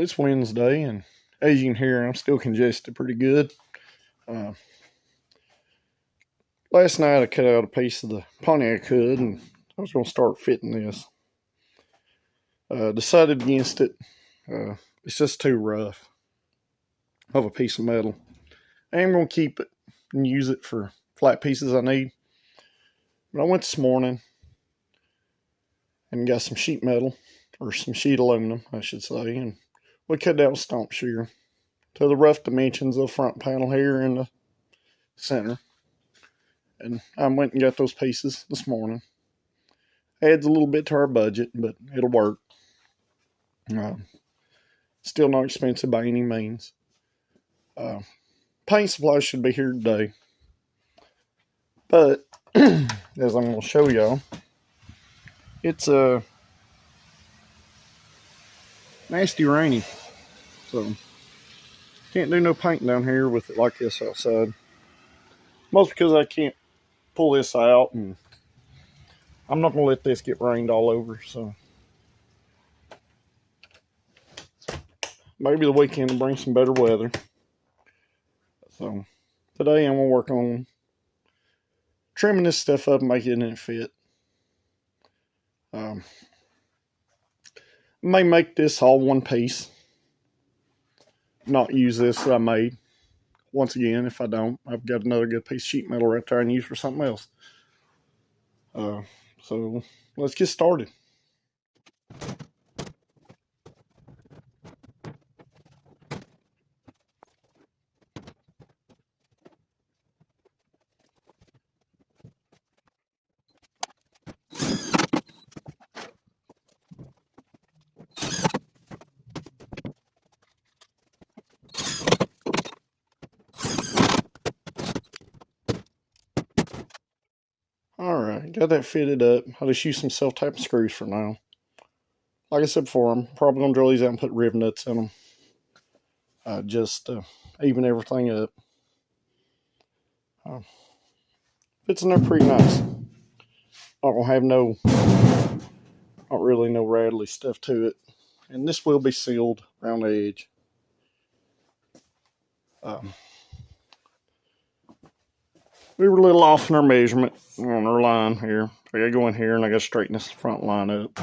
It's Wednesday, and as you can hear, I'm still congested pretty good. Uh, Last night I cut out a piece of the Pontiac hood, and I was going to start fitting this. Decided against it. It's just too rough of a piece of metal. I am going to keep it and use it for flat pieces I need. But I went this morning and got some sheet metal, or some sheet aluminum, I should say, and we cut out a stomp shear to the rough dimensions of the front panel here in the center. And I went and got those pieces this morning. Adds a little bit to our budget, but it'll work. Still not expensive by any means. Paint supplies should be here today. But, as I'm going to show y'all, it's nasty rainy. So, can't do no painting down here with it like this outside. Mostly because I can't pull this out, and I'm not going to let this get rained all over. So, maybe the weekend will bring some better weather. So, today I'm going to work on trimming this stuff up and making it fit. I may make this all one piece. Not use this that I made. Once again, if I don't, I've got another good piece of sheet metal right there I can use for something else. So let's get started. Alright, got that fitted up. I'll just use some self-tapping screws for now. Like I said before, I'm probably going to drill these out and put rib nuts in them. Just even everything up. Fits in there pretty nice. Not going to have not really no rattly stuff to it. And this will be sealed around the edge. We were a little off in our measurement on our line here. I gotta go in here and I gotta straighten this front line up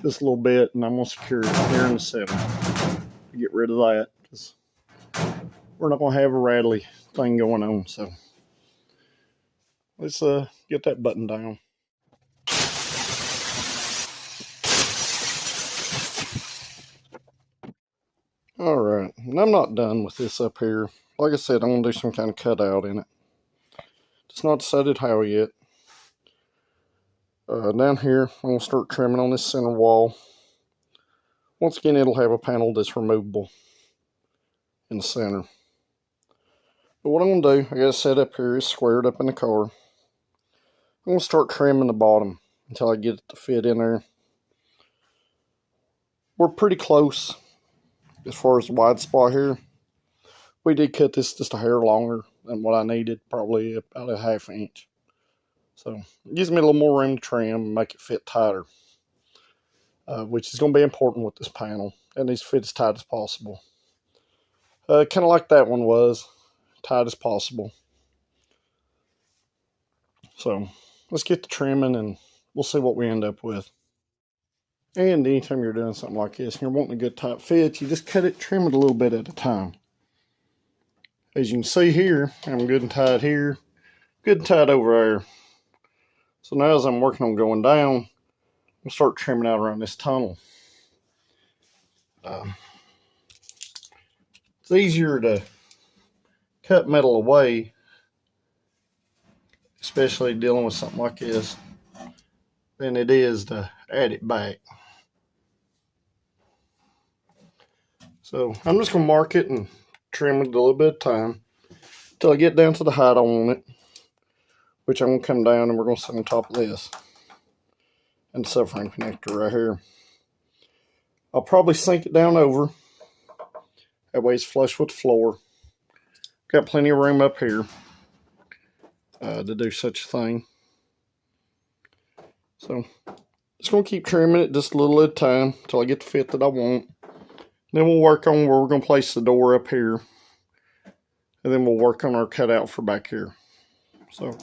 just a little bit, and I'm gonna secure it here in the center. Get rid of that because we're not gonna have a rattly thing going on. So let's get that button down. Alright, and I'm not done with this up here. Like I said, I'm gonna do some kind of cutout in it. It's not decided how yet. Down here, I'm going to start trimming on this center wall. Once again, it'll have a panel that's removable in the center. But what I'm going to do, I got it set up here, it's squared up in the car. I'm going to start trimming the bottom until I get it to fit in there. We're pretty close as far as the wide spot here. We did cut this just a hair longer than what I needed, probably about a ½ inch. So it gives me a little more room to trim and make it fit tighter, which is going to be important with this panel. It needs to fit as tight as possible. Kind of like that one was, tight as possible. So let's get to trimming and we'll see what we end up with. And anytime you're doing something like this and you're wanting a good tight fit, you just cut it, trim it a little bit at a time. As you can see here, I'm good and tight here, good and tight over there. So now as I'm working on going down, I'll start trimming out around this tunnel. It's easier to cut metal away, especially dealing with something like this, than it is to add it back. So I'm just going to mark it and trim it a little bit of time until I get down to the height I want it, which I'm going to come down and we're going to sit on top of this and the subframe connector right here. I'll probably sink it down over, that way it's flush with the floor. Got plenty of room up here to do such a thing. So just going to keep trimming it just a little at a time until I get the fit that I want. Then we'll work on where we're going to place the door up here. And then we'll work on our cutout for back here. So,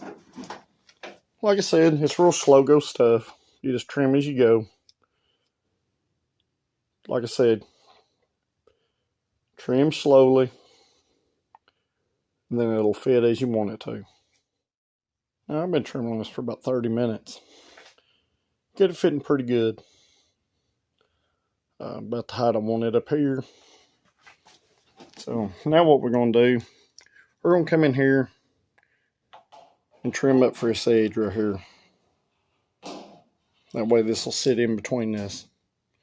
like I said, it's real slow go stuff. You just trim as you go. Like I said, trim slowly. And then it'll fit as you want it to. Now, I've been trimming this for about 30 minutes. Get it fitting pretty good. About the height I want it up here. So now what we're going to do, we're going to come in here and trim up for this edge right here. That way this will sit in between this.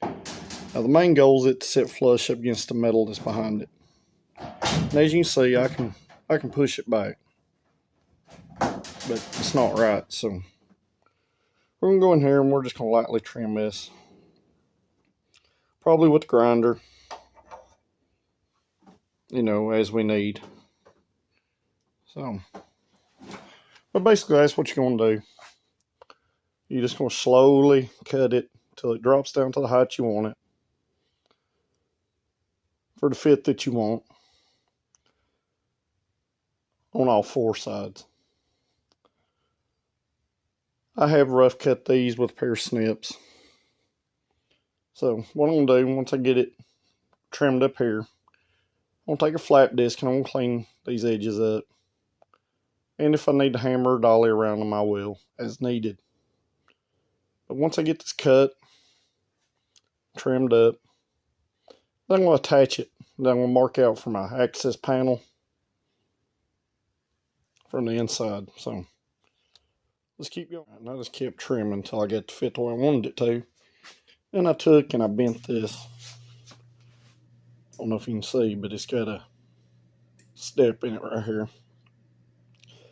Now the main goal is it to sit flush up against the metal that's behind it. And as you can see, I can push it back. But it's not right, so we're going to go in here and we're just going to lightly trim this. Probably with the grinder, you know, as we need. So, but basically that's what you're going to do. You're just going to slowly cut it until it drops down to the height you want it. For the fit that you want. On all four sides. I have rough cut these with a pair of snips. So what I'm going to do, once I get it trimmed up here, I'm going to take a flap disc and I'm going to clean these edges up. And if I need to hammer or dolly around them, I will, as needed. But once I get this cut, trimmed up, then I'm going to attach it. Then I'm going to mark out for my access panel from the inside. So let's keep going. And I just kept trimming until I got to fit the way I wanted it to. Then I took and I bent this. I don't know if you can see, but it's got a step in it right here.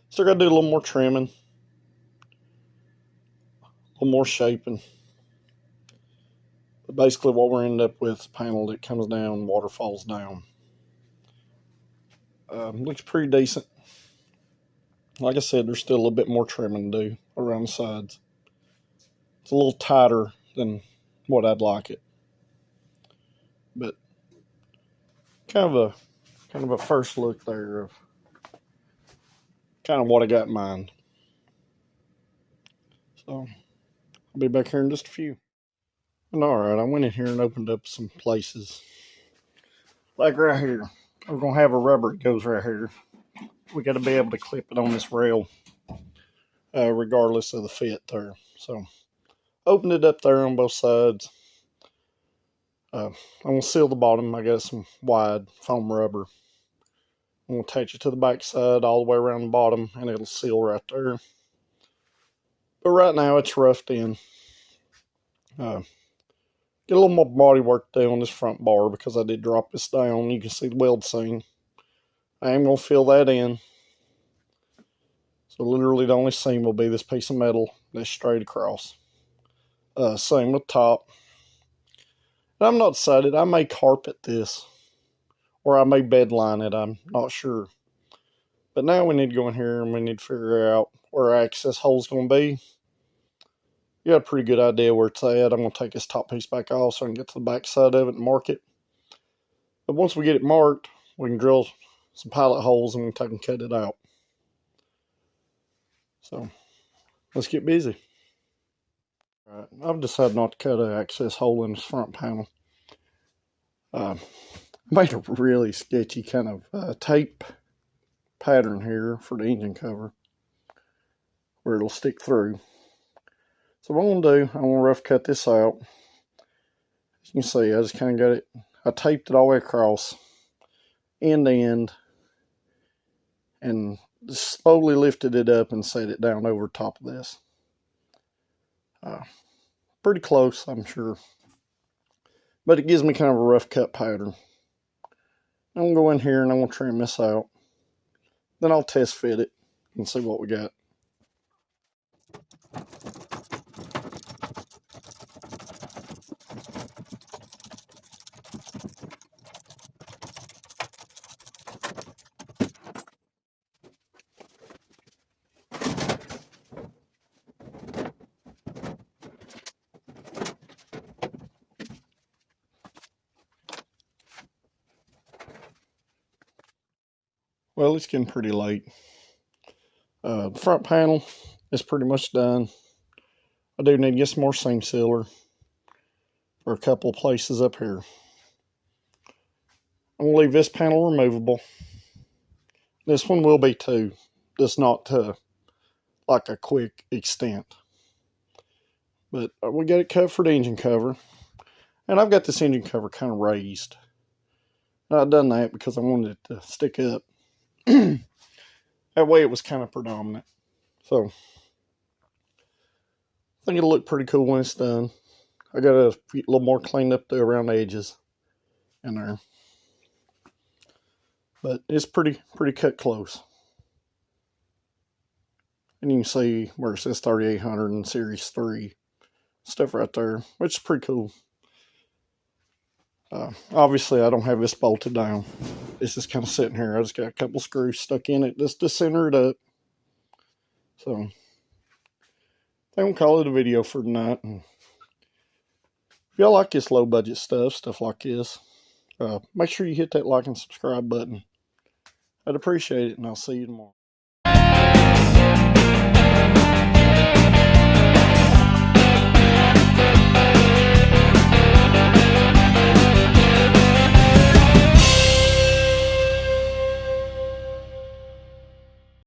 Still got to do a little more trimming. A little more shaping. But basically what we're ending up with is a panel that comes down, water falls down. Looks pretty decent. Like I said, there's still a little bit more trimming to do around the sides. It's a little tighter than what I'd like it. But kind of a first look there of kind of what I got in mind. So I'll be back here in just a few. And alright, I went in here and opened up some places. Like right here. We're going to have a rubber that goes right here. We got to be able to clip it on this rail. Regardless of the fit there. So opened it up there on both sides. I'm going to seal the bottom. I got some wide foam rubber. I'm going to attach it to the back side all the way around the bottom and it'll seal right there. But right now it's roughed in. Get a little more body work to do on this front bar because I did drop this down. You can see the weld seam. I am going to fill that in. So literally the only seam will be this piece of metal that's straight across. Same with top. I'm not decided. I may carpet this. Or I may bed line it. I'm not sure. But now we need to go in here and we need to figure out where our access hole is going to be. You got a pretty good idea where it's at. I'm going to take this top piece back off so I can get to the back side of it and mark it. But once we get it marked, we can drill some pilot holes and we can take and cut it out. So let's get busy. Alright, I've decided not to cut an access hole in this front panel. I made a really sketchy kind of tape pattern here for the engine cover where it'll stick through. So what I'm going to do, I'm going to rough cut this out. As you can see, I just kind of got it, I taped it all the way across, end to end, and just slowly lifted it up and set it down over top of this. Pretty close, I'm sure. But it gives me kind of a rough cut pattern. I'm going to go in here and I'm going to trim this out. Then I'll test fit it and see what we got. well, it's getting pretty late. The front panel is pretty much done. I do need to get some more seam sealer for a couple of places up here. I'm going to leave this panel removable. This one will be too, just not to like a quick extent. But we got it cut for the engine cover. And I've got this engine cover kind of raised. And I've done that because I wanted it to stick up. That way it was kind of predominant. So, I think it'll look pretty cool when it's done. I got a little more cleaned up there around the edges in there. But it's pretty cut close. And you can see where it says 3800 and Series 3 stuff right there, which is pretty cool. Obviously, I don't have this bolted down. It's just kind of sitting here. I just got a couple screws stuck in it just to center it up. So, I think we'll call it a video for tonight. And if y'all like this low budget stuff like this, make sure you hit that like and subscribe button. I'd appreciate it, and I'll see you tomorrow.